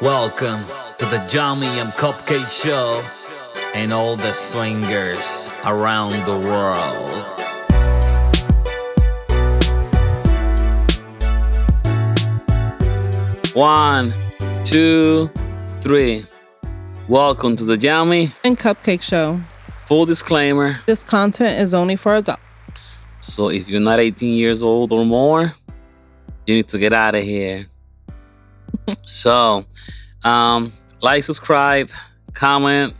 Welcome to the Jammy and Cupcake Show and all the swingers around the world. One, two, three. Welcome to the Jammy and Cupcake Show. Full disclaimer. This content is only for adults. So if you're not 18 years old or more, you need to get out of here. So, like, subscribe, comment,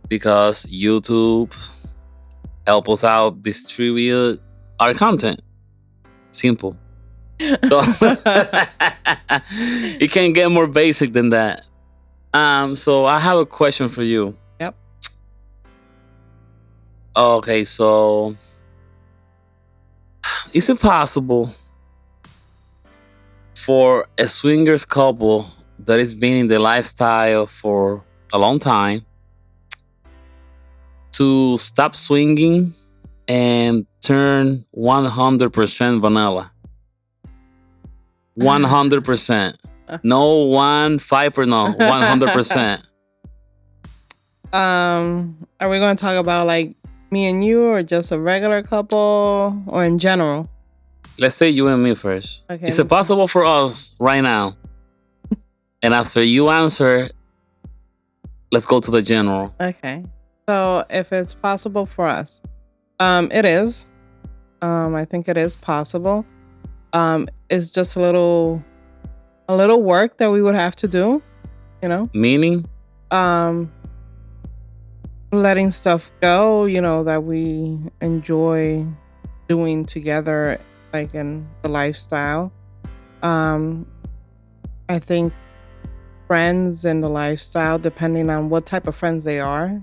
because YouTube help us out distribute our content. Simple. So, it can't get more basic than that. So I have a question for you. Yep. Okay, so is it possible for a swingers couple that has been in the lifestyle for a long time to stop swinging and turn 100% vanilla? 100%. No 5%, no, 100%. Are we going to talk about like me and you, or just a regular couple, or in general? Let's say you and me first. Okay. Is it possible for us right now? And after you answer, let's go to the general. Okay. So if it's possible for us, it is. I think it is possible. It's just a little work that we would have to do, you know? Meaning? Letting stuff go, that we enjoy doing together, like in the lifestyle. I think friends in the lifestyle, depending on what type of friends they are,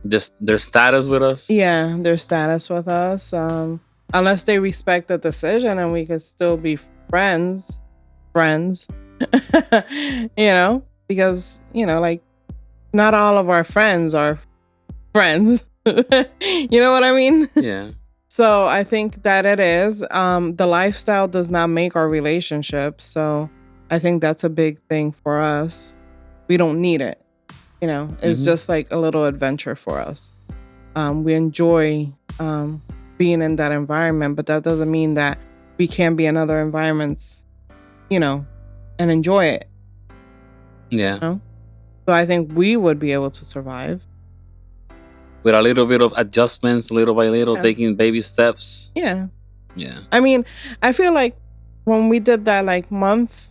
Just their status with us? Yeah, their status with us. Unless they respect the decision and we could still be friends, because, like not all of our friends are friends. You know what I mean? Yeah. So I think that it is. The lifestyle does not make our relationship. So I think that's a big thing for us. We don't need it. It's just like a little adventure for us. We enjoy being in that environment, but that doesn't mean that we can't be in other environments, and enjoy it. Yeah. So I think we would be able to survive. With a little bit of adjustments, little by little, taking baby steps. Yeah. Yeah. I mean, I feel like when we did that like month,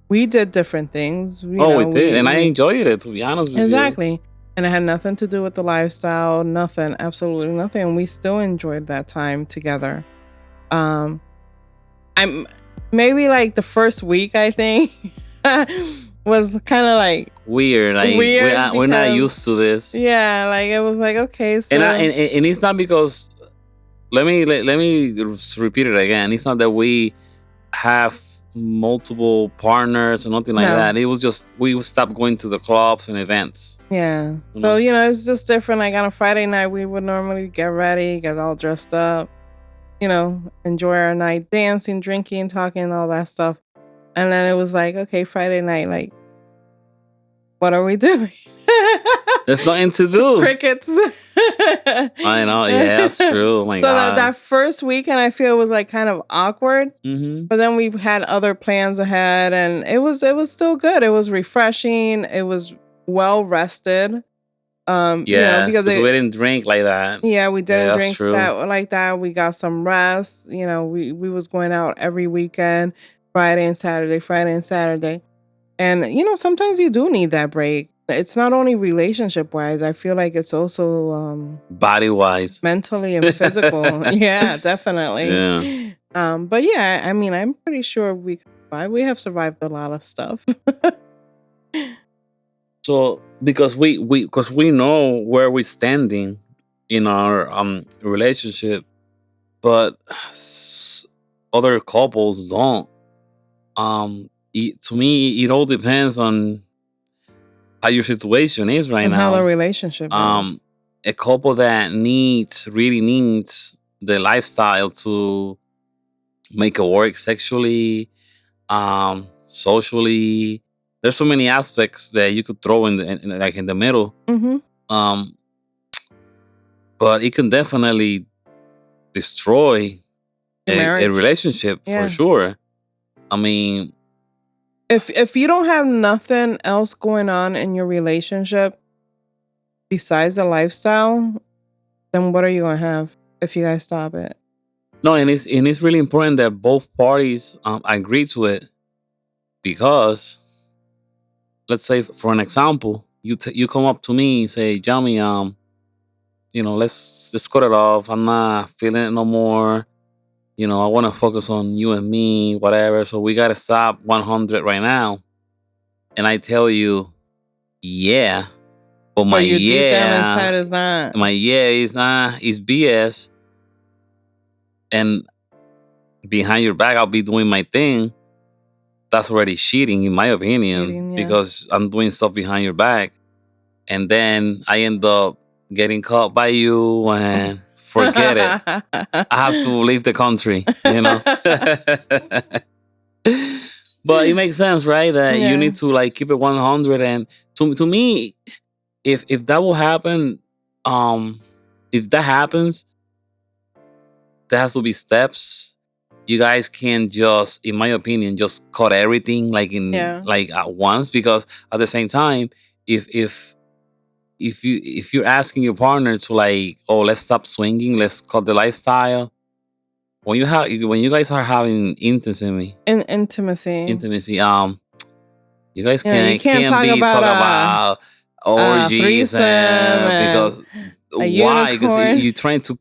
we did different things. We did. And I enjoyed it, to be honest with you. Exactly. And it had nothing to do with the lifestyle, nothing, absolutely nothing. And we still enjoyed that time together. I'm maybe like the first week, I think, was kind of like weird. Like we're not used to this. Yeah, like it was like, okay. So and it's not because let me repeat it again. It's not that we have multiple partners or nothing like that. It was just we would stop going to the clubs and events. Yeah. So it's just different. Like on a Friday night, we would normally get ready, get all dressed up, enjoy our night, dancing, drinking, talking, all that stuff. And then it was like, okay, Friday night, like, what are we doing? There's nothing to do. Crickets. I know. Yeah, that's true. Oh my God. That first weekend, I feel was like kind of awkward. Mm-hmm. But then we had other plans ahead, and it was still good. It was refreshing. It was well rested. Because we didn't drink like that. Yeah, we didn't drink that like that. We got some rest. We was going out every weekend, Friday and Saturday. And, sometimes you do need that break. It's not only relationship-wise. I feel like it's also body-wise. Mentally and physical. Yeah, definitely. Yeah. But yeah, I mean, I'm pretty sure we have survived a lot of stuff. So, because we know where we're standing in our relationship, but other couples don't. To me, it all depends on how your situation is right now. How the relationship is. A couple that really needs the lifestyle to make it work sexually, socially, there's so many aspects that you could throw like in the middle. Mm-hmm. Um, but it can definitely destroy Your a marriage. relationship Yeah. for sure. I mean, If you don't have nothing else going on in your relationship besides the lifestyle, then what are you gonna have if you guys stop it? no, and it's really important that both parties agree to it, because let's say for an example, you come up to me and say, Jamie, let's cut it off. I'm not feeling it no more. I want to focus on you and me, whatever. So we gotta stop 100 right now. And I tell you, yeah, but my But your deep down yeah, inside is not. my yeah is not is BS. And behind your back, I'll be doing my thing. That's already cheating, in my opinion, Cheating, yeah. because I'm doing stuff behind your back, and then I end up getting caught by you and forget it. I have to leave the country, But it makes sense, right? That Yeah. you need to like keep it 100. And to me, if that will happen, if that happens, there has to be steps. You guys can just, in my opinion, just cut everything Yeah. like at once, because at the same time, if you're asking your partner to like, oh, let's stop swinging, let's cut the lifestyle. When you guys are having intimacy, Intimacy. you guys Yeah, you can't talk be about, talk about orgies threesome because a why? unicorn. Because you're trying to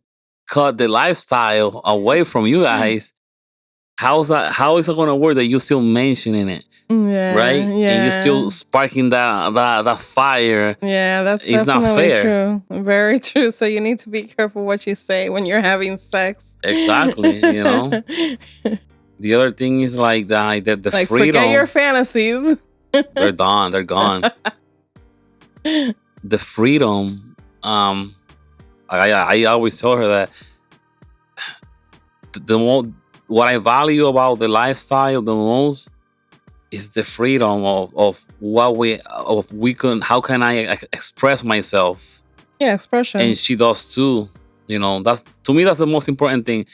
cut the lifestyle away from you guys. How is it going to work that you're still mentioning it, Yeah, right? yeah. And you're still sparking that fire. Yeah, that's It's not definitely fair. true. Very true. So you need to be careful what you say when you're having sex. Exactly. The other thing is like the Like, freedom. forget your fantasies. They're done. They're gone. The freedom. I always tell her that the more what I value about the lifestyle the most is the freedom of how can I express myself. Yeah, expression. And she does too. That's, to me, that's the most important thing.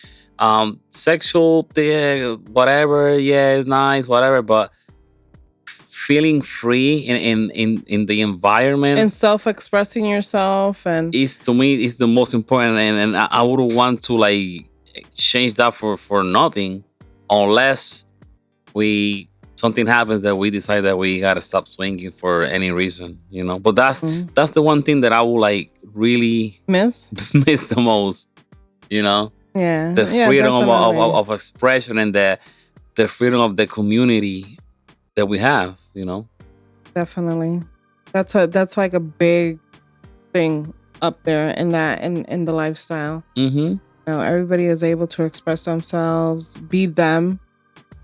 Sexual thing, whatever, yeah, it's nice, whatever, but feeling free in the environment and self-expressing yourself, and is, to me, is the most important. And I wouldn't want to like change that for nothing, unless something happens that we decide that we gotta stop swinging for any reason, But that's the one thing that I would like really miss the most, Yeah, the freedom of expression, and the freedom of the community that we have, Definitely. That's like a big thing up there in the lifestyle. Mm-hmm. Everybody is able to express themselves, be them,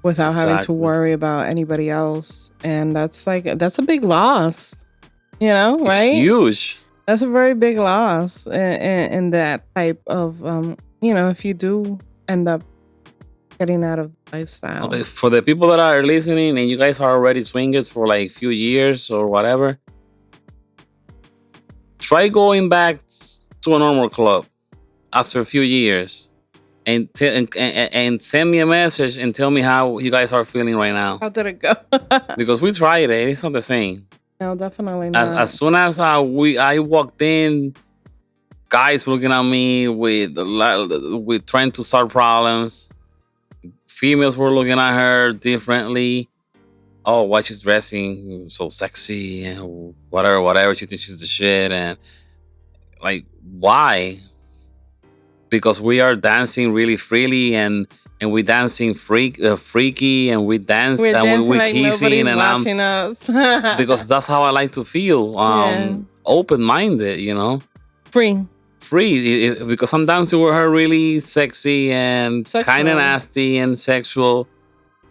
without having to worry about anybody else. And that's a big loss, right? It's huge. That's a very big loss in that type of, if you do end up getting out of lifestyle. Okay, for the people that are listening and you guys are already swingers for like a few years or whatever, try going back to a normal club after a few years and send me a message and tell me how you guys are feeling right now. How did it go? Because we tried it. It's not the same. No, definitely not. As soon as I walked in, guys looking at me with trying to start problems. Females were looking at her differently. Oh, why she's dressing so sexy and whatever. She thinks she's the shit. And like, why? Because we are dancing really freely and we dancing freaky, and we dance We're and we're like kissing, and I'm watching us. because that's how I like to feel. Open-minded, free, because I'm dancing with her really sexy and kind of nasty and sexual.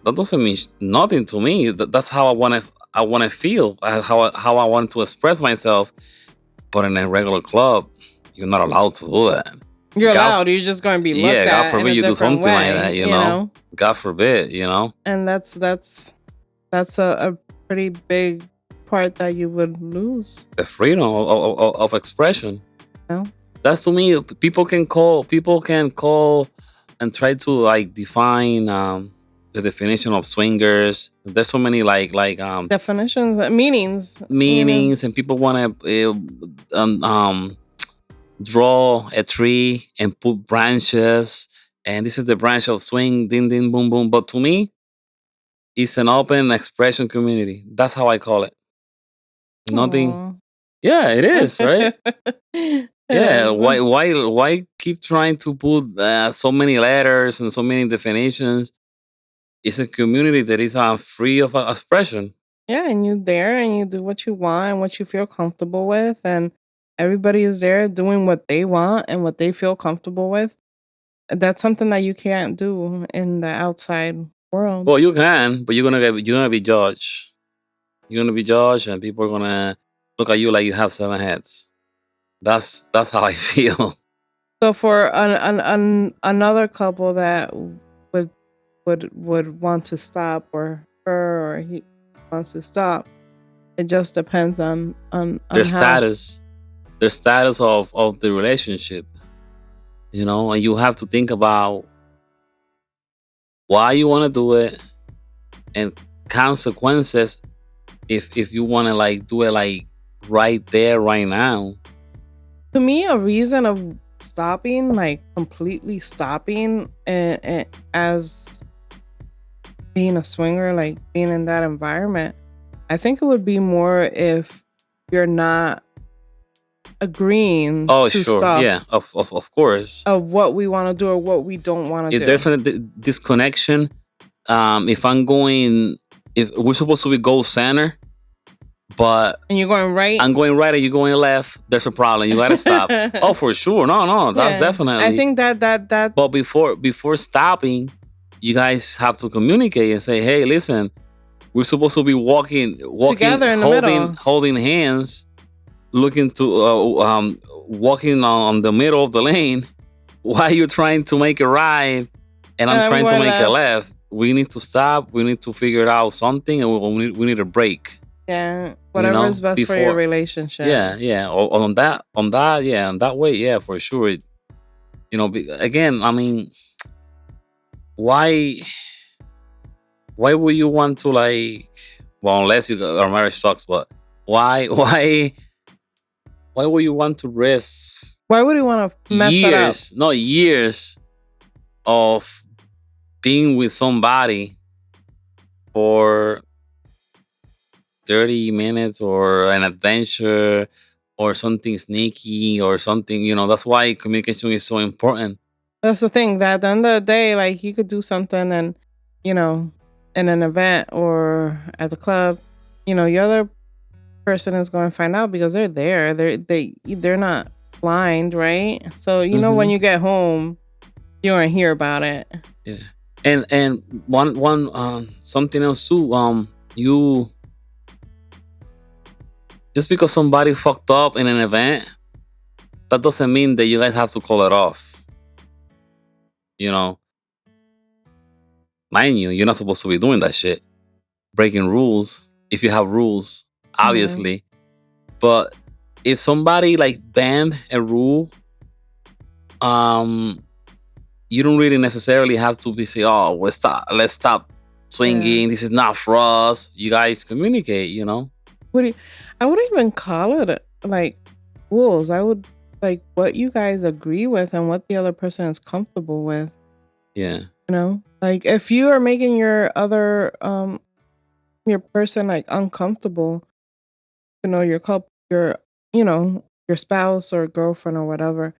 That doesn't mean nothing to me. That's how I want to feel, how I want to express myself. But in a regular club, you're not allowed to do that. You're allowed. You're just going to be looked at. God forbid you do something like that. God forbid. And that's That's a pretty big part that you would lose. The freedom of expression. You know? That's to me. People can call and try to like define the definition of swingers. There's so many Definitions, meanings. meanings, and people want to draw a tree and put branches, and this is the branch of swing, ding ding boom boom. But to me, it's an open expression community. That's how I call it. Nothing. Aw. Yeah, it is, right? Yeah. Um, Why keep trying to put so many letters and so many definitions? It's a community that is free of expression. Yeah, and you're there and you do what you want and what you feel comfortable with, and everybody is there doing what they want and what they feel comfortable with. That's something that you can't do in the outside world. Well, you can, but you're gonna be judged. You're gonna be judged, and people are gonna look at you like you have seven heads. That's how I feel. So for another couple that would would want to stop, or her or he wants to stop, it just depends on Their how. status, their status of the relationship, and you have to think about why you want to do it and consequences if you want to like do it like right there right now. To me, a reason of stopping, like completely stopping, and as being a swinger, like being in that environment, I think it would be more if you're not agreeing Oh, to sure. stop Yeah, of course. of what we want to do or what we don't want to If do. there's a disconnection, if we're supposed to be goal center, but And you're going right. I'm going right and you're going left, there's a problem. You gotta stop. Oh, for sure. No, that's Yeah. definitely. I think that But before stopping, you guys have to communicate and say, "Hey, listen, we're supposed to be walking, Together in the middle. holding hands, looking to walking on the middle of the lane. Why are you trying to make a right, and I'm And trying to we're make a left? We need to stop. We need to figure out something, and we need a break." Yeah, whatever is best for your before. relationship. Yeah. On that, yeah, on that way, yeah, for sure. Again, I mean, why would you want to like? Well, unless our marriage sucks, but why would you want to risk Why would you want to mess it up? years, not years, of being with somebody for 30 minutes or an adventure or something sneaky or something? That's why communication is so important. That's the thing, that at the end of the day, like, you could do something and, in an event or at the club, your other person is going to find out because they're there. They're not blind, right? So when you get home, you're gonna hear about it. Yeah. And one something else too. You just because somebody fucked up in an event, that doesn't mean that you guys have to call it off. Mind you, you're not supposed to be doing that shit. Breaking rules, if you have rules, obviously. But if somebody like banned a rule, you don't really necessarily have to be say, "Oh, let's stop swinging. Yeah. This is not for us." You guys communicate. I wouldn't even call it like rules. I would like what you guys agree with and what the other person is comfortable with. Yeah. Like if you are making your other your person like uncomfortable, your couple, your spouse or girlfriend or whatever,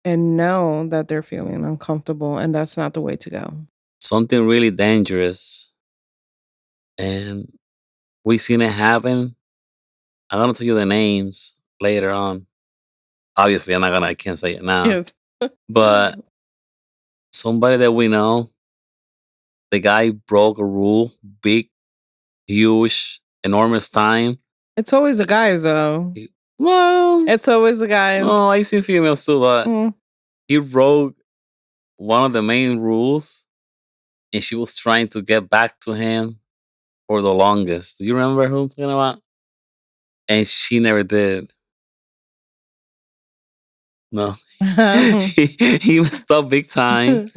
and know that they're feeling uncomfortable, and that's not the way to go. Something really dangerous, and we seen it happen. I'm gonna tell you the names later on. Obviously, I can't say it now. Yes. But somebody that we know, the guy broke a rule, big, huge, enormous time. It's always the guys though. Well, It's always the guys. oh, I seen females too, but Mm. he broke one of the main rules, and she was trying to get back to him for the longest. Do you remember who I'm talking about? And she never did. No. He messed up big time.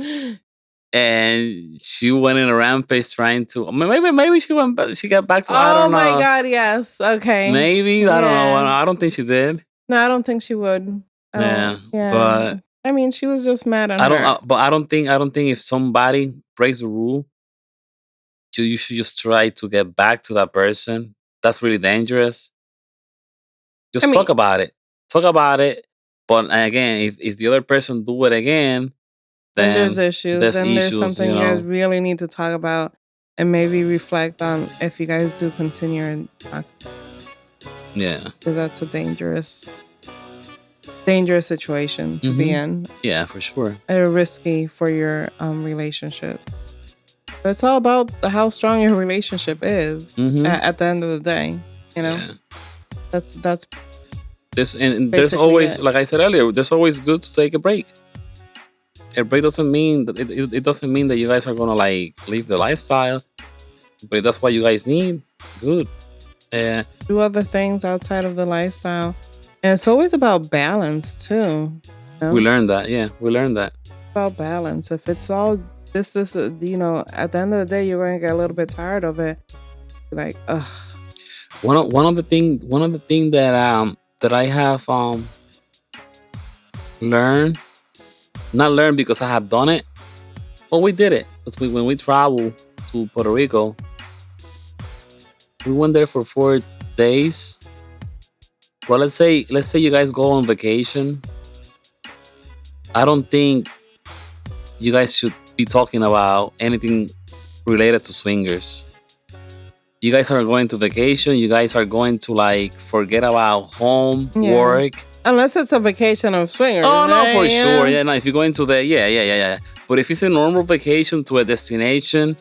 And she went in a rampage trying to maybe she went she got back to I Oh don't know. my God, yes. Okay. Maybe I don't know. Yeah. I don't think she did. No, I don't think she would. Yeah, Yeah. but I mean, she was just mad at her. I don't think if somebody breaks the rule, you should just try to get back to that person. That's really dangerous. Just talk about it. Talk about it. But again, if the other person do it again, then there's issues. There's something you guys really need to talk about and maybe reflect on if you guys do continue and talk. Yeah. Because that's a dangerous situation to be in. Yeah, for sure. Risky for your relationship. But it's all about how strong your relationship is at the end of the day. You know? Yeah. That's there's always, like I said earlier, there's always good to take a break. A break doesn't mean that it doesn't mean that you guys are gonna like leave the lifestyle, but if that's what you guys need, good. Do other things outside of the lifestyle, and it's always about balance too. You know? We learned that. Yeah, we learned that about balance. If it's all this, you know, at the end of the day, you're gonna get a little bit tired of it. Like, ugh. One of the thing that I have learned. Not learned because I had done it, but we did it. Because when we traveled to Puerto Rico, we went there for 4 days. Well, let's say you guys go on vacation. I don't think you guys should be talking about anything related to swingers. You guys are going to vacation. You guys are going to like forget about home, work. Unless it's a vacation of swingers. Oh, no, for sure. Yeah, no, if you're going to the... Yeah. But if it's a normal vacation to a destination,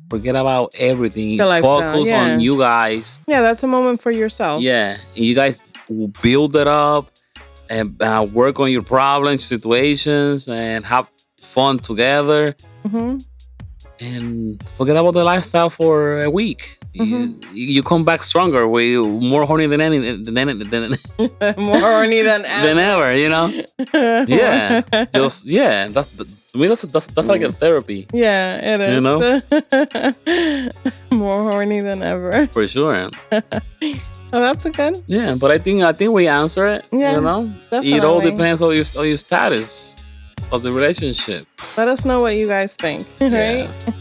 forget about everything. Focus on you guys. Yeah, that's a moment for yourself. Yeah. And you guys will build it up and work on your problems, situations, and have fun together. Mm-hmm. And forget about the lifestyle for a week. You come back stronger, with more horny than more horny than ever. You know? Yeah, just That's to me. That's like a therapy. Yeah, it is. You know, more horny than ever. For sure. Oh, that's a good. Yeah, but I think we answer it. Yeah, you know, definitely. It all depends on your status of the relationship. Let us know what you guys think. Right? Yeah.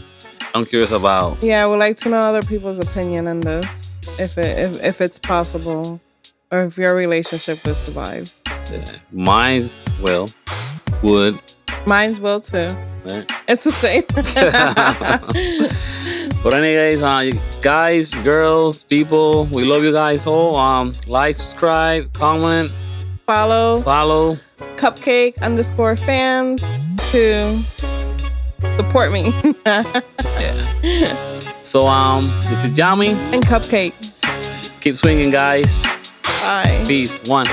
I'm curious about. Yeah, I would like to know other people's opinion on this, if it's possible, or if your relationship would survive. Yeah, mine would. Mine will too. Right. It's the same. But anyways, guys, girls, people, we love you guys all. Like, subscribe, comment, follow Cupcake_fans to support me. Yeah. So this is Yami and Cupcake. Keep swinging, guys. Bye. Peace. 1.